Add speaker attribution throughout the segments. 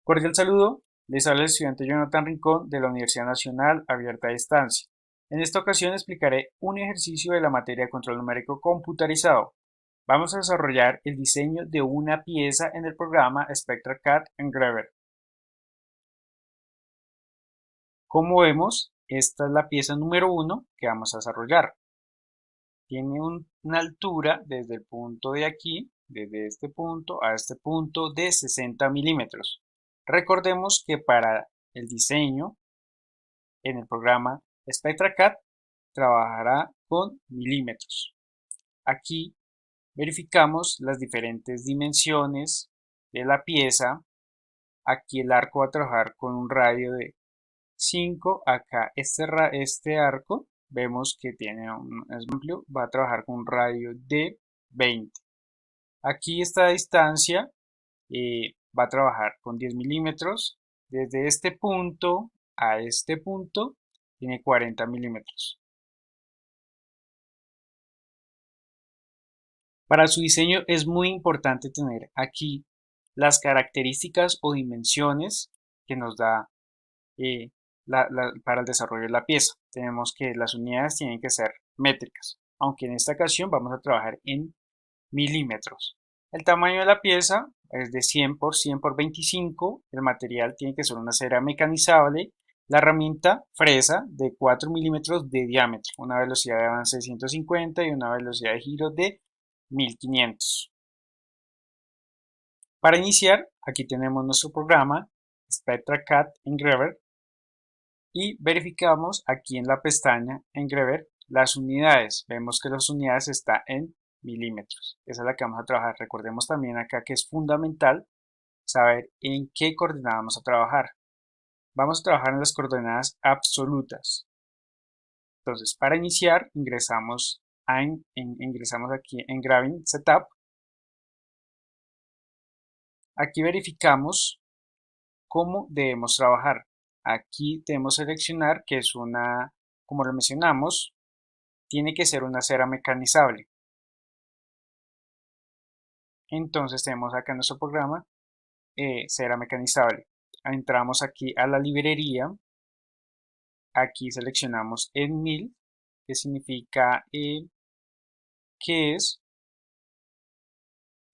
Speaker 1: Cordial saludo, les habla el estudiante Jonathan Rincón de la Universidad Nacional Abierta a Distancia. En esta ocasión explicaré un ejercicio de la materia de control numérico computarizado. Vamos a desarrollar el diseño de una pieza en el programa SpectraCAD Engraver. Como vemos, esta es la pieza número 1 que vamos a desarrollar. Tiene una altura desde el punto de aquí, desde este punto a este punto, de 60 milímetros. Recordemos que para el diseño en el programa SpectraCAD trabajará con milímetros. Aquí verificamos las diferentes dimensiones de la pieza. Aquí el arco va a trabajar con un radio de 5. Acá este arco vemos que es amplio, va a trabajar con un radio de 20. Aquí esta distancia va a trabajar con 10 milímetros. Desde este punto a este punto tiene 40 milímetros. Para su diseño es muy importante tener aquí las características o dimensiones que nos da eh, para el desarrollo de la pieza. Tenemos que las unidades tienen que ser métricas, aunque en esta ocasión vamos a trabajar en milímetros. El tamaño de la pieza es de 100 por 100 por 25. El material tiene que ser una cera mecanizable. La herramienta fresa de 4 milímetros de diámetro, una velocidad de avance de 150 y una velocidad de giro de 1500. Para iniciar, aquí tenemos nuestro programa SpectraCAD Engraver y verificamos aquí en la pestaña Engraver las unidades. Vemos que las unidades están en milímetros. Esa es la que vamos a trabajar. Recordemos también acá que es fundamental saber en qué coordenada vamos a trabajar. Vamos a trabajar en las coordenadas absolutas. Entonces, para iniciar, ingresamos aquí en Engraving Setup. Aquí verificamos cómo debemos trabajar. Aquí debemos seleccionar que es como lo mencionamos, tiene que ser una cera mecanizable. Entonces tenemos acá en nuestro programa cera mecanizable. Entramos aquí a la librería. Aquí seleccionamos en 1000, que significa que es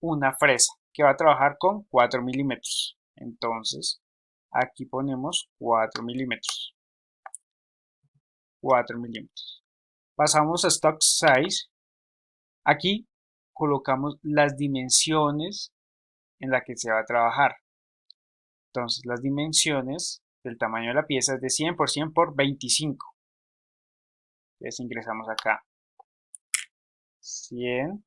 Speaker 1: una fresa que va a trabajar con 4 milímetros. Entonces aquí ponemos 4 milímetros. 4 milímetros. Pasamos a Stock Size. Aquí colocamos las dimensiones en las que se va a trabajar. Entonces las dimensiones del tamaño de la pieza es de 100 por 100 por 25. Entonces ingresamos acá 100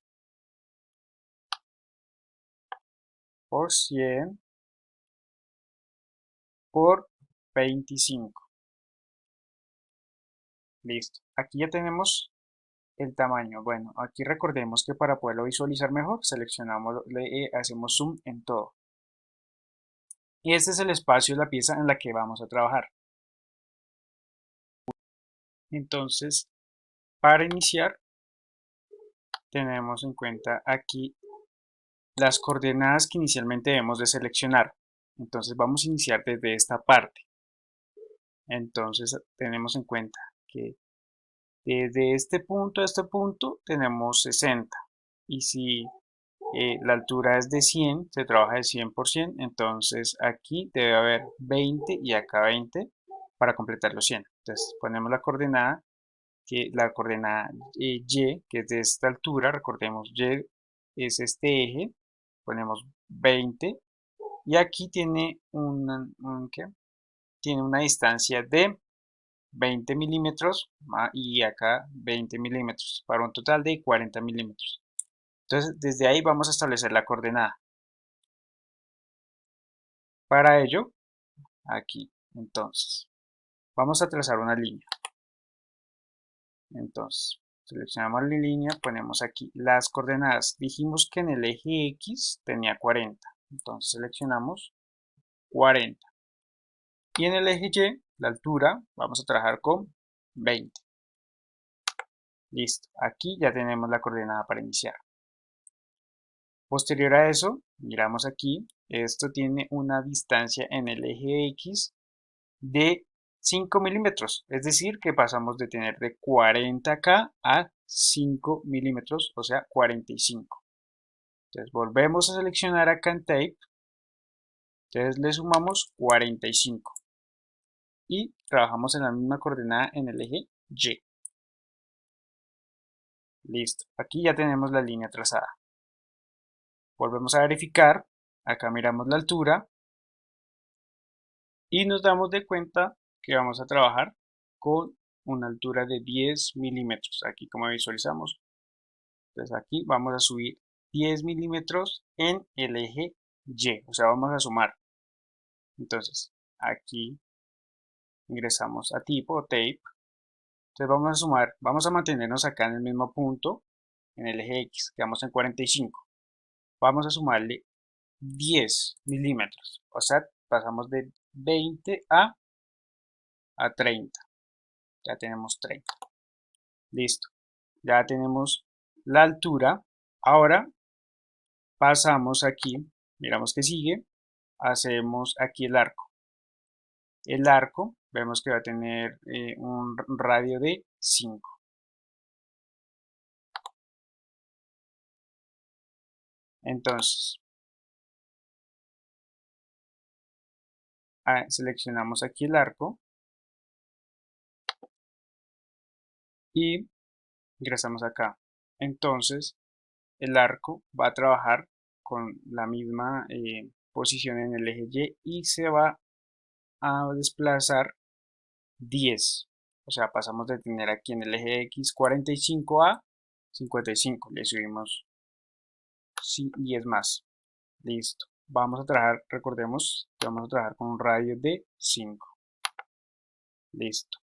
Speaker 1: por 100 por 25. Listo. Aquí ya tenemos el tamaño. Bueno, aquí recordemos que para poderlo visualizar mejor, hacemos zoom en todo. Y este es el espacio de la pieza en la que vamos a trabajar. Entonces, para iniciar, tenemos en cuenta aquí las coordenadas que inicialmente debemos de seleccionar. Entonces vamos a iniciar desde esta parte. Entonces tenemos en cuenta que desde este punto a este punto tenemos 60. Y si la altura es de 100, se trabaja de 100 por 100, entonces aquí debe haber 20 y acá 20 para completar los 100. Entonces ponemos la coordenada Y, que es de esta altura, recordemos, Y es este eje, ponemos 20 y aquí tiene tiene una distancia de 20 milímetros y acá 20 milímetros para un total de 40 milímetros. Entonces desde ahí vamos a establecer la coordenada. Para ello, aquí, entonces, vamos a trazar una línea. Entonces, seleccionamos la línea, ponemos aquí las coordenadas. Dijimos que en el eje X tenía 40. Entonces seleccionamos 40. Y en el eje Y, la altura, vamos a trabajar con 20. Listo. Aquí ya tenemos la coordenada para iniciar. Posterior a eso, miramos aquí Esto tiene una distancia en el eje X de 5 milímetros, es decir, que pasamos de tener de 40K a 5 milímetros, o sea, 45. Entonces volvemos a seleccionar acá en Tape, entonces le sumamos 45 y trabajamos en la misma coordenada en el eje Y. Listo, aquí ya tenemos la línea trazada. Volvemos a verificar, acá miramos la altura y nos damos de cuenta que vamos a trabajar con una altura de 10 milímetros. Aquí como visualizamos, entonces aquí vamos a subir 10 milímetros en el eje Y, o sea, vamos a sumar. Entonces, aquí ingresamos a tipo, tape. Entonces vamos a sumar, vamos a mantenernos acá en el mismo punto, en el eje X, quedamos en 45. Vamos a sumarle 10 milímetros, o sea, pasamos de 20 a 30. Ya tenemos 30. Listo. Ya tenemos la altura. Ahora pasamos aquí, miramos que sigue, hacemos aquí el arco. El arco, vemos que va a tener un radio de 5. Entonces, seleccionamos aquí el arco y ingresamos acá. Entonces, el arco va a trabajar con la misma posición en el eje Y y se va a desplazar 10. O sea, pasamos de tener aquí en el eje X 45 a 55. Le subimos 10 más. Listo. Vamos a trabajar, recordemos que vamos a trabajar con un radio de 5. Listo.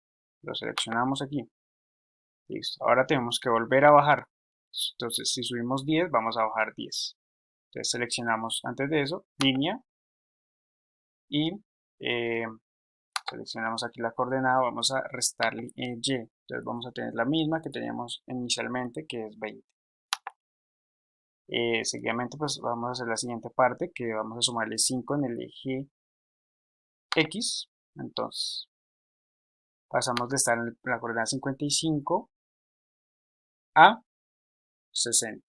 Speaker 1: Lo seleccionamos aquí. Listo. Ahora tenemos que volver a bajar. Entonces, si subimos 10, vamos a bajar 10. Entonces, seleccionamos antes de eso, línea. Y seleccionamos aquí la coordenada, vamos a restarle Y. Entonces, vamos a tener la misma que teníamos inicialmente, que es 20. Seguidamente, pues vamos a hacer la siguiente parte, que vamos a sumarle 5 en el eje X. Entonces, pasamos de estar en la coordenada 55 a 60.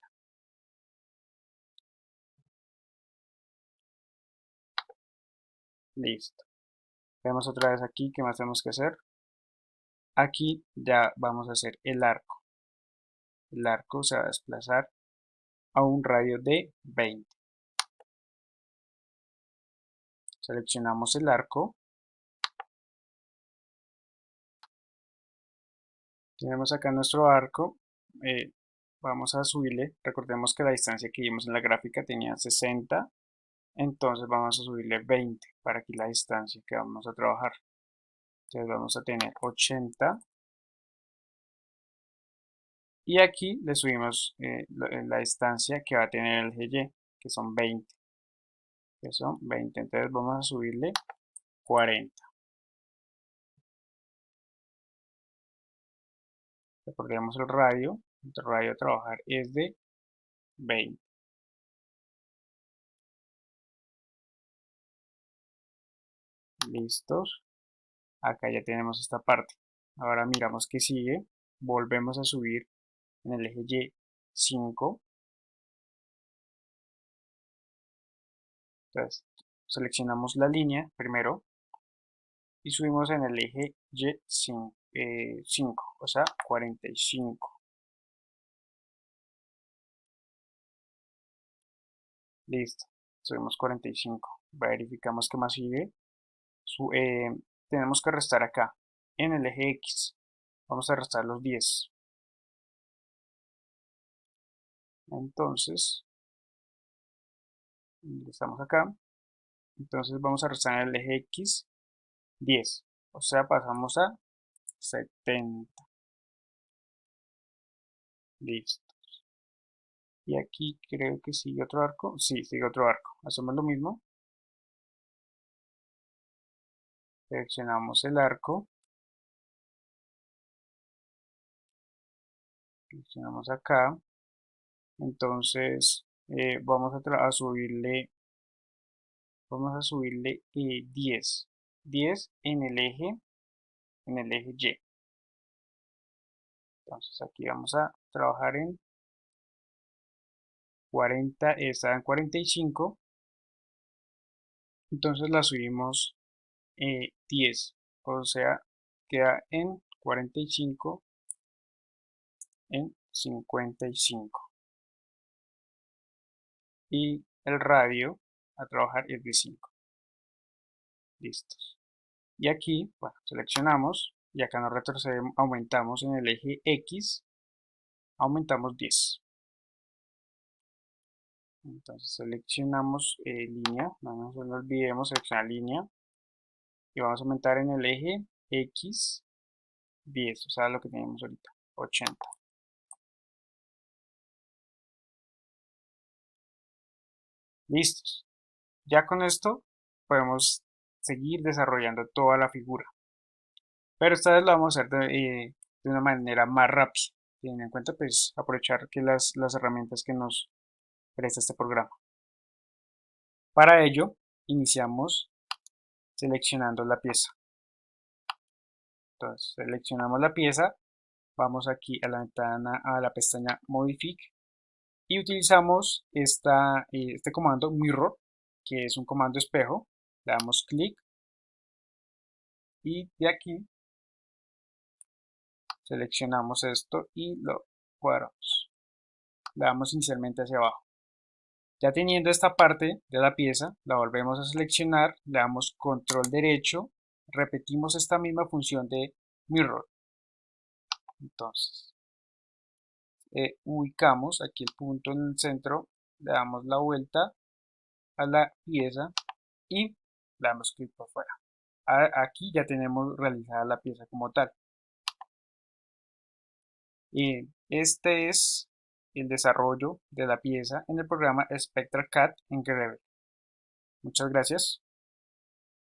Speaker 1: Listo. Vemos otra vez aquí qué más tenemos que hacer. Aquí ya vamos a hacer el arco. El arco se va a desplazar a un radio de 20. Seleccionamos el arco. Tenemos acá nuestro arco. Vamos a subirle. Recordemos que la distancia que vimos en la gráfica tenía 60. Entonces vamos a subirle 20 para aquí la distancia que vamos a trabajar. Entonces vamos a tener 80. Y aquí le subimos la distancia que va a tener el eje Y, que son 20. Que son 20. Entonces vamos a subirle 40. Recordemos el radio. El radio a trabajar es de 20. Listos. Acá ya tenemos esta parte. Ahora miramos que sigue. Volvemos a subir en el eje Y 5. Entonces seleccionamos la línea primero y subimos en el eje Y 5, o sea 45. Listo. Subimos 45. Verificamos que más sigue. Su- eh, Tenemos que restar acá en el eje X. Vamos a restar los 10. Entonces, estamos acá. Entonces vamos a restar en el eje X 10. O sea, pasamos a 70. Listo. Y aquí creo que sigue otro arco. Sí, sigue otro arco. Hacemos lo mismo. Seleccionamos el arco. Seleccionamos acá. Entonces vamos a subirle vamos a subirle 10 en el eje Y. Entonces aquí vamos a trabajar en 40, está en 45, entonces la subimos 10, o sea, queda en 45 en 55. Y el radio a trabajar es de 5. Listos. Y aquí, bueno, seleccionamos y acá nos retrocedemos, aumentamos en el eje X, aumentamos 10. Entonces seleccionamos línea, no nos olvidemos seleccionar línea y vamos a aumentar en el eje X 10, o sea, lo que tenemos ahorita, 80. Listos. Ya con esto podemos seguir desarrollando toda la figura. Pero esta vez lo vamos a hacer de una manera más rápida, teniendo en cuenta pues aprovechar que las herramientas que nos presta este programa. Para ello, iniciamos seleccionando la pieza. Entonces, seleccionamos la pieza, vamos aquí a la ventana, a la pestaña Modific y utilizamos este comando Mirror, que es un comando espejo. Le damos clic y de aquí seleccionamos esto y lo cuadramos. Le damos inicialmente hacia abajo. Ya teniendo esta parte de la pieza, la volvemos a seleccionar, le damos control derecho, repetimos esta misma función de mirror. Entonces, ubicamos aquí el punto en el centro, le damos la vuelta a la pieza y le damos clic por fuera. Aquí ya tenemos realizada la pieza como tal. Este es el desarrollo de la pieza en el programa SpectralCAD en Grebel. Muchas gracias.